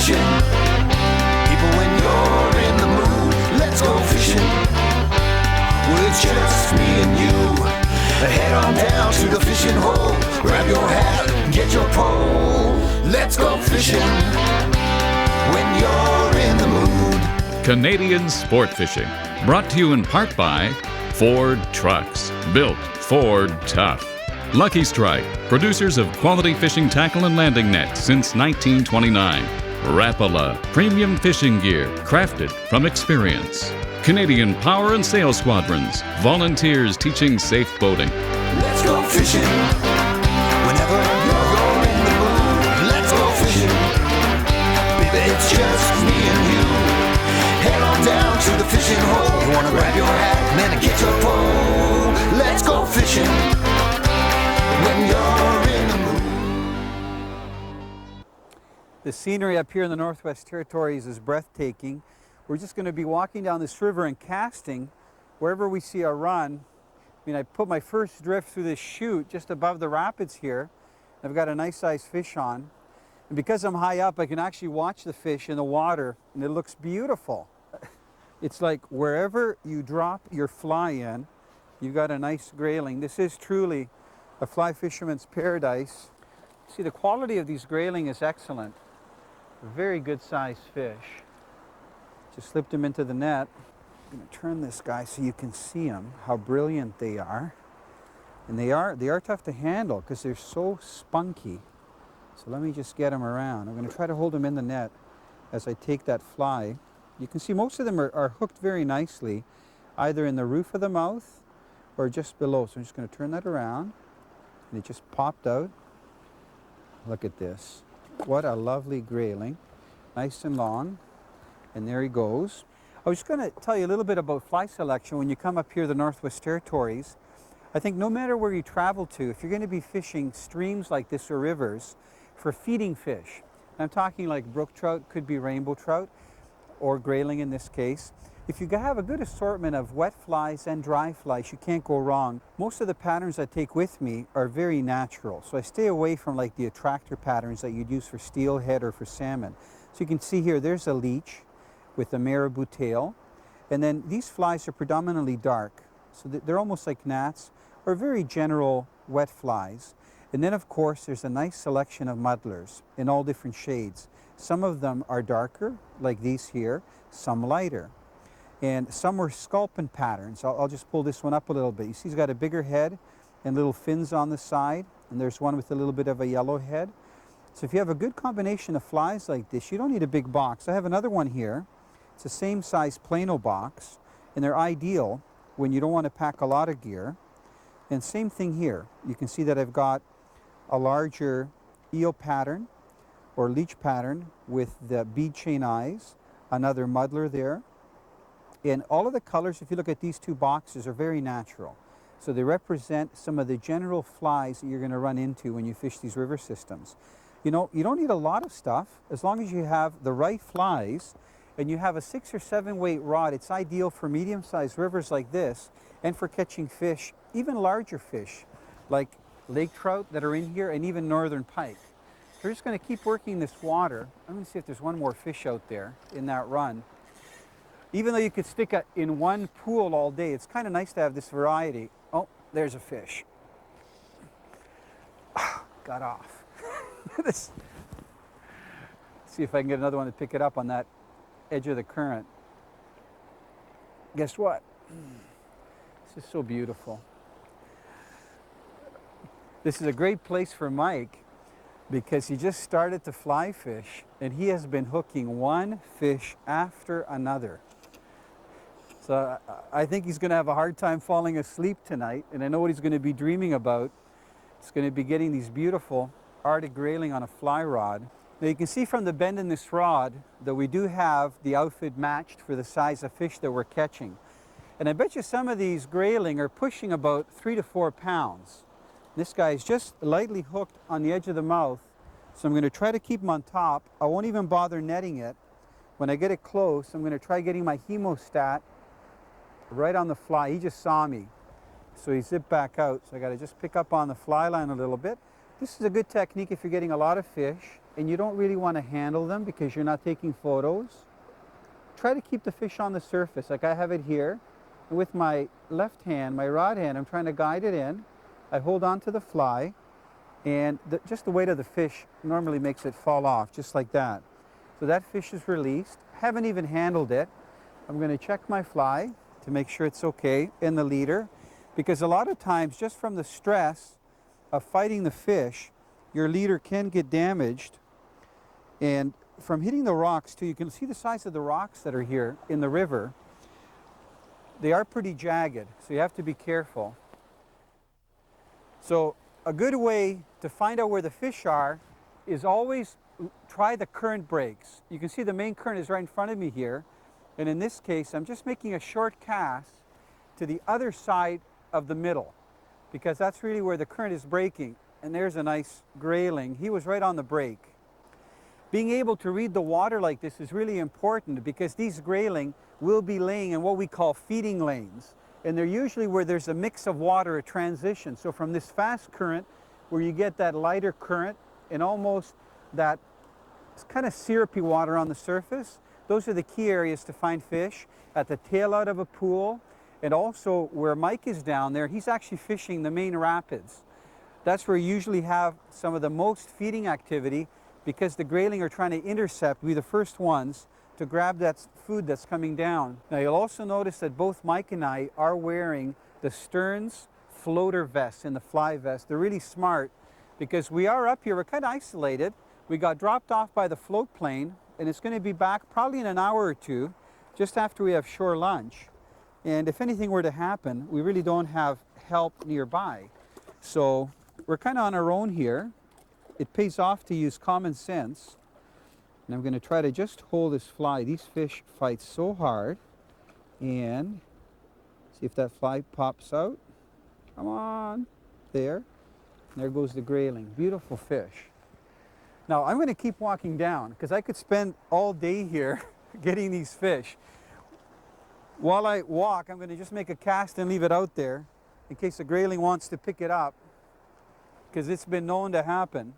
fishing. People, when you're in the mood, let's go fishing. Well, it's just me and you. Head on down to the fishing hole. Grab your hat, get your pole. Let's go fishing when you're in the mood. Canadian Sport Fishing, brought to you in part by Ford Trucks, built Ford tough. Lucky Strike, producers of quality fishing tackle and landing nets since 1929. Rapala, premium fishing gear crafted from experience. Canadian Power and Sail Squadrons, volunteers teaching safe boating. Let's go fishing whenever you're in the mood. Let's go fishing, baby, it's just me and you. Head on down to the fishing hole. You wanna grab your hat, man, and get your pole. Let's go fishing when you're in the mood. The scenery up here in the Northwest Territories is breathtaking. We're just going to be walking down this river and casting wherever we see a run. I mean, I put my first drift through this chute just above the rapids here. I've got a nice sized fish on. And because I'm high up, I can actually watch the fish in the water, and it looks beautiful. It's like wherever you drop your fly in, you've got a nice grayling. This is truly a fly fisherman's paradise. See, the quality of these grayling is excellent. Very good sized fish. Just slipped them into the net. I'm going to turn this guy so you can see them, how brilliant they are. And they are tough to handle because they're so spunky. So let me just get them around. I'm going to try to hold them in the net as I take that fly. You can see most of them are hooked very nicely, either in the roof of the mouth or just below. So I'm just going to turn that around. And it just popped out. Look at this. What a lovely grayling. Nice and long. And there he goes. I was going to tell you a little bit about fly selection when you come up here to the Northwest Territories. I think no matter where you travel to, if you're going to be fishing streams like this or rivers for feeding fish, I'm talking like brook trout, could be rainbow trout, or grayling in this case. If you have a good assortment of wet flies and dry flies, you can't go wrong. Most of the patterns I take with me are very natural, so I stay away from like the attractor patterns that you'd use for steelhead or for salmon. So you can see here, there's a leech with a marabou tail, and then these flies are predominantly dark, so they're almost like gnats or very general wet flies. And then of course there's a nice selection of muddlers in all different shades. Some of them are darker, like these here, some lighter, and some are sculpin patterns. I'll just pull this one up a little bit. You see he's got a bigger head and little fins on the side, and there's one with a little bit of a yellow head. So if you have a good combination of flies like this, you don't need a big box. I have another one here. It's the same size Plano box, and they're ideal when you don't want to pack a lot of gear. And same thing here. You can see that I've got a larger eel pattern or leech pattern with the bead chain eyes, another muddler there. And all of the colors, if you look at these two boxes, are very natural. So they represent some of the general flies that you're going to run into when you fish these river systems. You know, you don't need a lot of stuff as long as you have the right flies and you have a 6 or 7 weight rod. It's ideal for medium-sized rivers like this and for catching fish, even larger fish like lake trout that are in here and even northern pike. We're just going to keep working this water. I'm going to see if there's one more fish out there in that run. Even though you could stick it in one pool all day, it's kind of nice to have this variety. Oh, there's a fish. Got off. Let's see if I can get another one to pick it up on that edge of the current. Guess what? This is so beautiful. This is a great place for Mike because he just started to fly fish and he has been hooking one fish after another. So I think he's going to have a hard time falling asleep tonight, and I know what he's going to be dreaming about. It's going to be getting these beautiful Arctic Grayling on a fly rod. Now you can see from the bend in this rod that we do have the outfit matched for the size of fish that we're catching. And I bet you some of these grayling are pushing about 3 to 4 pounds. This guy is just lightly hooked on the edge of the mouth, so I'm going to try to keep him on top. I won't even bother netting it. When I get it close, I'm going to try getting my hemostat right on the fly. He just saw me, so he zipped back out. So I got to just pick up on the fly line a little bit. This is a good technique if you're getting a lot of fish and you don't really want to handle them because you're not taking photos, try to keep the fish on the surface. Like I have it here. And with my left hand, my rod hand, I'm trying to guide it in. I hold on to the fly, and just the weight of the fish normally makes it fall off, just like that. So that fish is released. Haven't even handled it. I'm going to check my fly to make sure it's okay in the leader, because a lot of times, just from the stress of fighting the fish, your leader can get damaged. And from hitting the rocks too, you can see the size of the rocks that are here in the river. They are pretty jagged, so you have to be careful. So a good way to find out where the fish are is always try the current breaks. You can see the main current is right in front of me here. And in this case, I'm just making a short cast to the other side of the middle, because that's really where the current is breaking. And there's a nice grayling. He was right on the break. Being able to read the water like this is really important, because these grayling will be laying in what we call feeding lanes. And they're usually where there's a mix of water, a transition. So from this fast current, where you get that lighter current and almost that kind of syrupy water on the surface, those are the key areas to find fish. At the tail out of a pool, and also where Mike is down there, he's actually fishing the main rapids. That's where you usually have some of the most feeding activity, because the grayling are trying to intercept, be the first ones to grab that food that's coming down. Now you'll also notice that both Mike and I are wearing the Stearns floater vests and the fly vest. They're really smart, because we are up here, we're kind of isolated. We got dropped off by the float plane, and it's going to be back probably in an hour or two, just after we have shore lunch. And if anything were to happen, we really don't have help nearby. So we're kind of on our own here. It pays off to use common sense. And I'm going to try to just hold this fly. These fish fight so hard. And see if that fly pops out. Come on. There. And there goes the grayling. Beautiful fish. Now I'm going to keep walking down, because I could spend all day here getting these fish. While I walk, I'm going to just make a cast and leave it out there in case the grayling wants to pick it up, because it's been known to happen.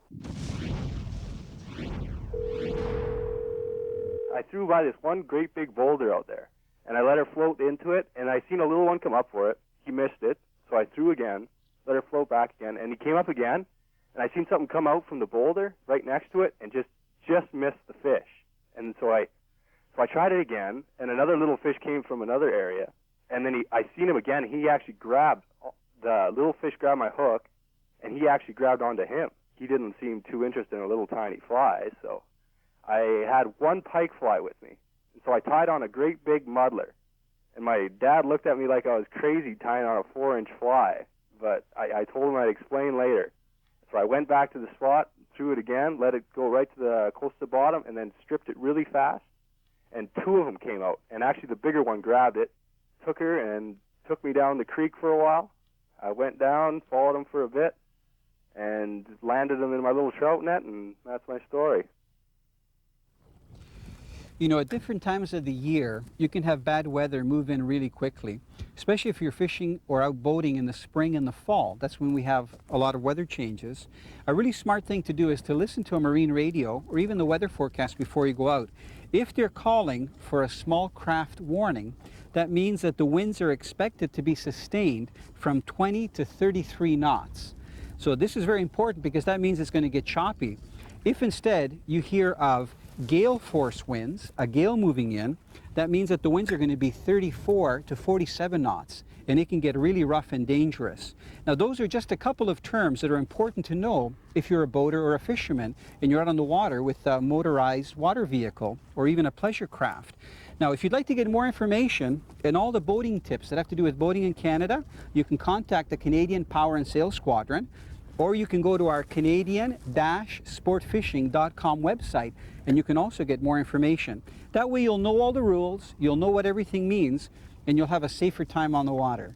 I threw by this one great big boulder out there, and I let her float into it, and I seen a little one come up for it. He missed it, so I threw again, let her float back again, and he came up again, and I seen something come out from the boulder right next to it and just missed the fish. And so I tried it again, and another little fish came from another area, and then I seen him again. He actually grabbed, the little fish grabbed my hook, and he actually grabbed onto him. He didn't seem too interested in a little tiny fly, so I had one pike fly with me. And so I tied on a great big muddler, and my dad looked at me like I was crazy tying on a 4-inch fly, but I told him I'd explain later. So I went back to the spot, threw it again, let it go right to the close to the bottom, and then stripped it really fast. And 2 of them came out. And actually the bigger one grabbed it, took her, and took me down the creek for a while. I went down, followed him for a bit, and landed him in my little trout net, and that's my story. You know, at different times of the year, you can have bad weather move in really quickly, especially if you're fishing or out boating in the spring and the fall. That's when we have a lot of weather changes. A really smart thing to do is to listen to a marine radio or even the weather forecast before you go out. If they're calling for a small craft warning, that means that the winds are expected to be sustained from 20 to 33 knots. So this is very important, because that means it's going to get choppy. If instead you hear of gale force winds, a gale moving in, that means that the winds are going to be 34 to 47 knots, and it can get really rough and dangerous. Now those are just a couple of terms that are important to know if you're a boater or a fisherman and you're out on the water with a motorized water vehicle or even a pleasure craft. Now if you'd like to get more information and all the boating tips that have to do with boating in Canada, you can contact the Canadian Power and Sail Squadron, or you can go to our Canadian-Sportfishing.com website, and you can also get more information. That way you'll know all the rules, you'll know what everything means, and you'll have a safer time on the water.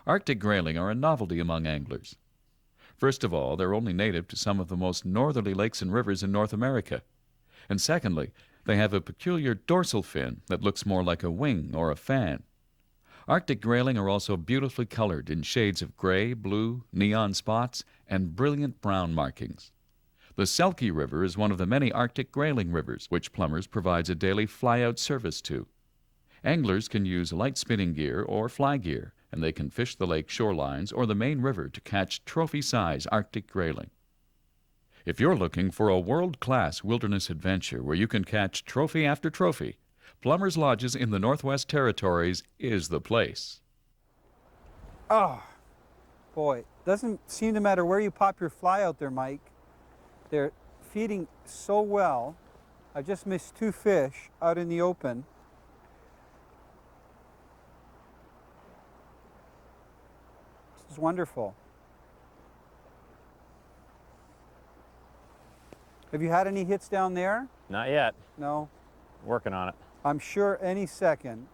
Arctic grayling are a novelty among anglers. First of all, they're only native to some of the most northerly lakes and rivers in North America. And secondly, they have a peculiar dorsal fin that looks more like a wing or a fan. Arctic grayling are also beautifully colored in shades of gray, blue, neon spots, and brilliant brown markings. The Selkie River is one of the many Arctic Grayling rivers, which Plumbers provides a daily fly-out service to. Anglers can use light spinning gear or fly gear, and they can fish the lake shorelines or the main river to catch trophy-size Arctic Grayling. If you're looking for a world-class wilderness adventure where you can catch trophy after trophy, Plumbers Lodges in the Northwest Territories is the place. Oh, boy, doesn't seem to matter where you pop your fly out there, Mike. They're feeding so well. I just missed 2 fish out in the open. This is wonderful. Have you had any hits down there? Not yet. No? Working on it. I'm sure any second.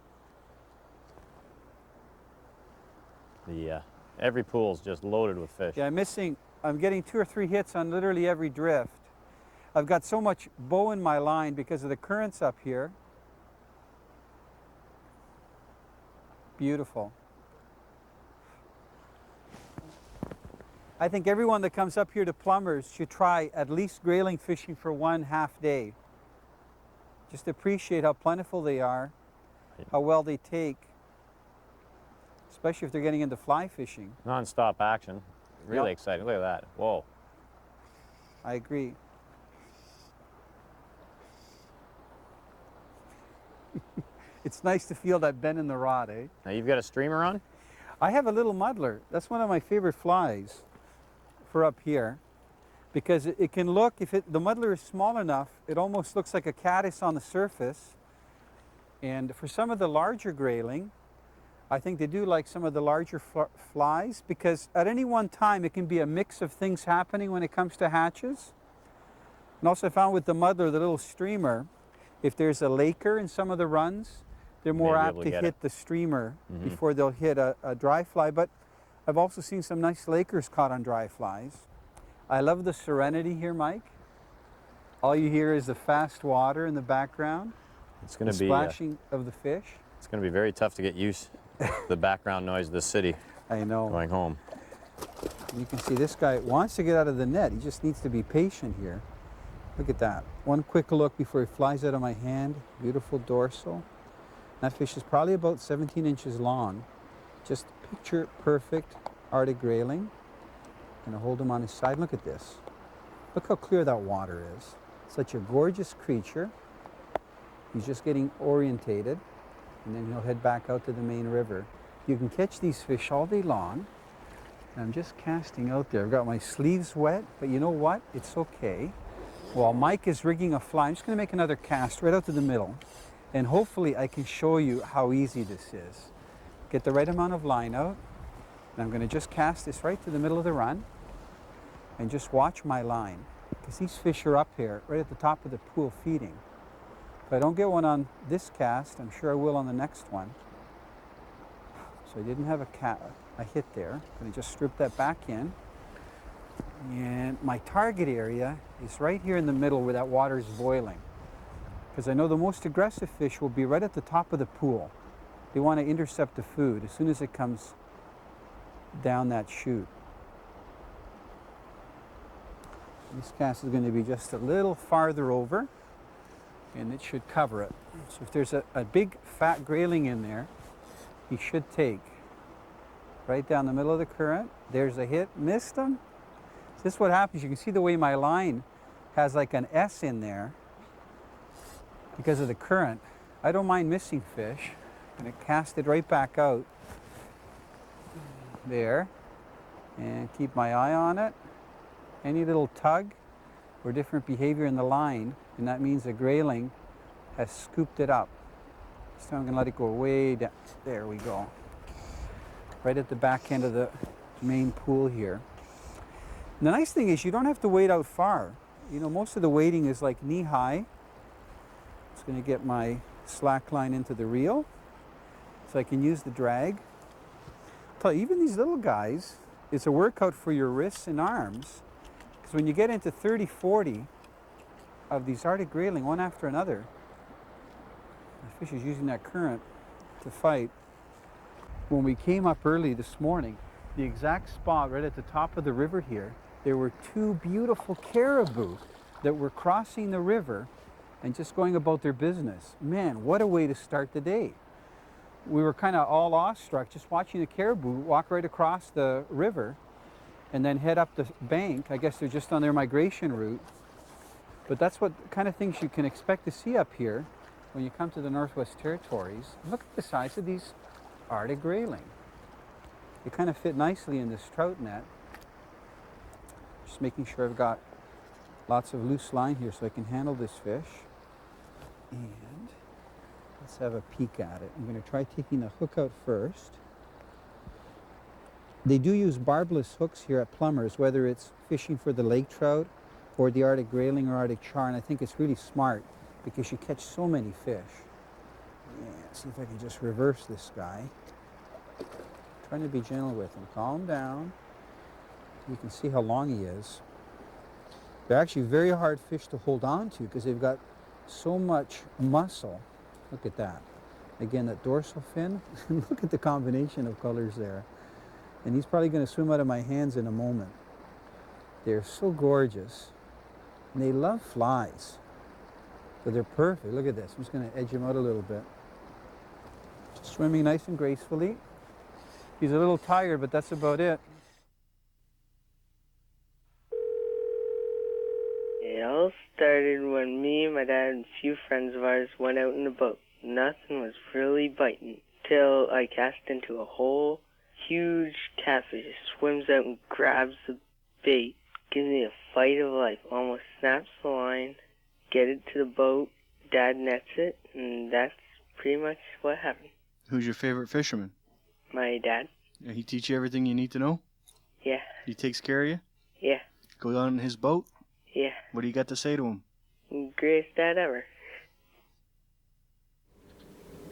Every pool's just loaded with fish. Yeah, I'm getting 2 or 3 hits on literally every drift. I've got so much bow in my line because of the currents up here. Beautiful. I think everyone that comes up here to Plumbers should try at least grayling fishing for 1 half day. Just appreciate how plentiful they are, how well they take, especially if they're getting into fly fishing. Non-stop action. Really Yep. exciting. Look at that. Whoa. I agree. It's nice to feel that bend in the rod, eh? Now you've got a streamer on? I have a little muddler. That's one of my favorite flies for up here because it can look, if the muddler is small enough, it almost looks like a caddis on the surface. And for some of the larger grayling, I think they do like some of the larger flies because at any one time it can be a mix of things happening when it comes to hatches. And also I found with the muddler, the little streamer, if there's a laker in some of the runs, they're more Maybe apt able to to get hit it. the streamer before they'll hit a dry fly. But I've also seen some nice lakers caught on dry flies. I love the serenity here, Mike. All you hear is the fast water in the background, It's going the to be splashing of the fish. it's going to be very tough to get used to the background noise of the city I know. going home. You can see this guy wants to get out of the net. He just needs to be patient here. Look at that. One quick look before he flies out of my hand. Beautiful dorsal. That fish is probably about 17 inches long. Just picture perfect Arctic Grayling. Gonna hold him on his side. Look at this. Look how clear that water is. Such a gorgeous creature. He's just getting orientated, and then he'll head back out to the main river. You can catch these fish all day long. And I'm just casting out there. I've got my sleeves wet, but you know what? It's okay. While Mike is rigging a fly, I'm just gonna make another cast right out to the middle. And hopefully I can show you how easy this is. Get the right amount of line out. And I'm gonna just cast this right to the middle of the run and just watch my line. Because these fish are up here, right at the top of the pool feeding. If I don't get one on this cast, I'm sure I will on the next one. So I didn't have a hit there. I'm gonna just strip that back in. And my target area is right here in the middle where that water is boiling. Because I know the most aggressive fish will be right at the top of the pool. They want to intercept the food as soon as it comes down that chute. This cast is going to be just a little farther over, and it should cover it. So if there's a big fat grayling in there, he should take. Right down the middle of the current. There's a hit. Missed him. So this is what happens. You can see the way my line has like an S in there because of the current. I don't mind missing fish. I'm going to cast it right back out there and keep my eye on it. Any little tug or different behavior in the line, and that means the grayling has scooped it up. So I'm going to let it go way down. There we go. Right at the back end of the main pool here. And the nice thing is you don't have to wade out far. You know, most of the wading is like knee high. Just going to get my slack line into the reel so I can use the drag. I'll tell you, even these little guys, it's a workout for your wrists and arms. Because when you get into 30, 40 of these Arctic Grayling, one after another, the fish is using that current to fight. When we came up early this morning, the exact spot right at the top of the river here there were two beautiful caribou that were crossing the river and just going about their business. Man, what a way to start the day. We were kind of all awestruck just watching the caribou walk right across the river and then head up the bank. I guess they're just on their migration route. But that's what kind of things you can expect to see up here when you come to the Northwest Territories. Look at the size of these Arctic Grayling. They kind of fit nicely in this trout net. Just making sure I've got lots of loose line here so I can handle this fish. And let's have a peek at it. I'm going to try taking the hook out first. They do use barbless hooks here at Plummer's, whether it's fishing for the lake trout or the Arctic Grayling or Arctic char, and I think it's really smart because you catch so many fish. Yeah, see if I can just reverse this guy. Trying to be gentle with him. Calm down. You can see how long he is. They're actually very hard fish to hold on to because they've got so much muscle. Look at that. Again, that dorsal fin. Look at the combination of colors there. And he's probably going to swim out of my hands in a moment. They're so gorgeous. And they love flies. So they're perfect. Look at this. I'm just going to edge him out a little bit. Just swimming nice and gracefully. He's a little tired, but that's about it. It all started when me, my dad, and a few friends of ours went out in a boat. Nothing was really biting till I cast into a hole. Huge catfish just swims out and grabs the bait. Gives me a fight of life. Almost snaps the line. Get it to the boat. Dad nets it, and that's pretty much what happened. Who's your favorite fisherman? My dad. Yeah, he teach you everything you need to know? Yeah. He takes care of you? Yeah. Go on in his boat? Yeah. What do you got to say to him? Greatest dad ever.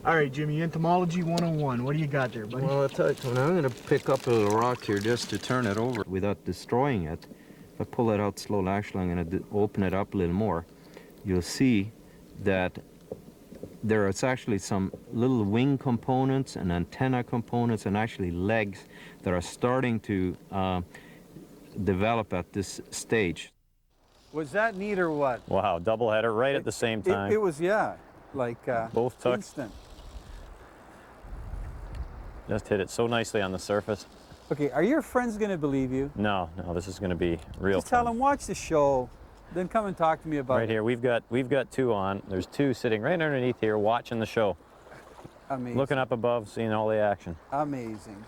All right, Jimmy, entomology 101. What do you got there, buddy? Well, I'll tell you, Tony, I'm going to pick up a little rock here just to turn it over without destroying it. If I pull it out slow, actually, I'm going to open it up a little more. You'll see that there is actually some little wing components and antenna components and actually legs that are starting to develop at this stage. Was that neat or what? Wow, double header right at the same time. It was, yeah, like Both tucked. instant. Just hit it so nicely on the surface. Okay, are your friends going to believe you? No, this is going to be real Just tell fun. them, watch the show, then come and talk to me about Right it. here, we've got two on. There's two sitting right underneath here watching the show. Amazing. Looking up above, seeing all the action. Amazing.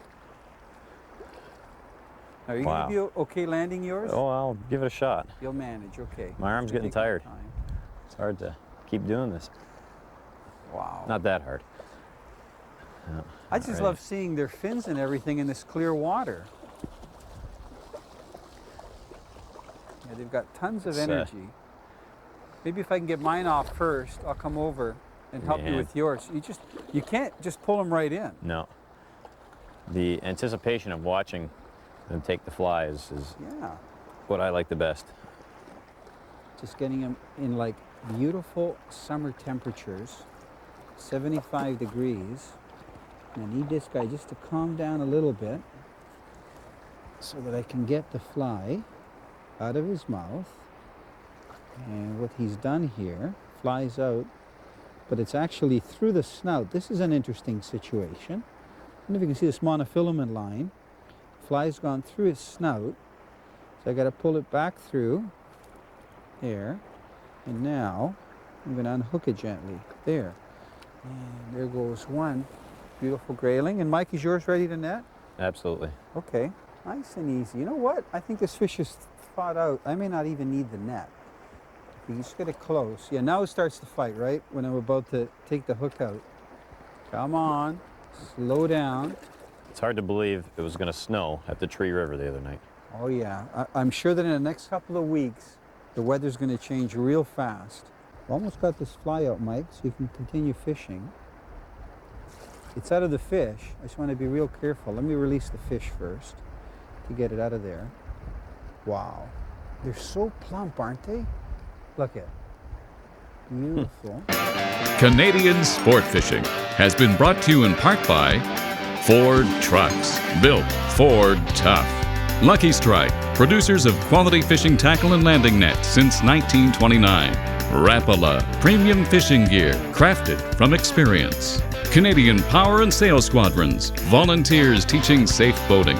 Are you Wow. going to be okay landing yours? Oh, I'll give it a shot. You'll manage, okay. My arm's getting Take your tired. time. It's hard to keep doing this. Wow. Not that hard. No, I not just really. love seeing their fins and everything in this clear water. Yeah, they've got tons of It's, energy. Maybe if I can get mine off first, I'll come over and help you Yeah. with yours. You can't just pull them right in. No. The anticipation of watching them take the fly is Yeah. what I like the best. Just getting them in like beautiful summer temperatures, 75 degrees. And I need this guy just to calm down a little bit so that I can get the fly out of his mouth. And what he's done here, flies out, but it's actually through the snout. This is an interesting situation. I don't know if you can see this monofilament line. Fly's gone through his snout, so I got to pull it back through there, and now I'm going to unhook it gently there, and there goes one beautiful grayling. And Mike, is yours ready to net? Absolutely. Okay, nice and easy. You know what, I think this fish is thought out. I may not even need the net. If you just get it close. Yeah, now it starts to fight, right, when I'm about to take the hook out. Come on, slow down. It's hard to believe it was going to snow at the Tree River the other night. Oh yeah, I'm sure that in the next couple of weeks, the weather's going to change real fast. Almost got this fly out, Mike, so you can continue fishing. It's out of the fish. I just want to be real careful. Let me release the fish first to get it out of there. Wow, they're so plump, aren't they? Look at it. Beautiful. Canadian Sport Fishing has been brought to you in part by Ford Trucks, built Ford tough. Lucky Strike, producers of quality fishing tackle and landing nets since 1929. Rapala, premium fishing gear crafted from experience. Canadian Power and Sail Squadrons, volunteers teaching safe boating.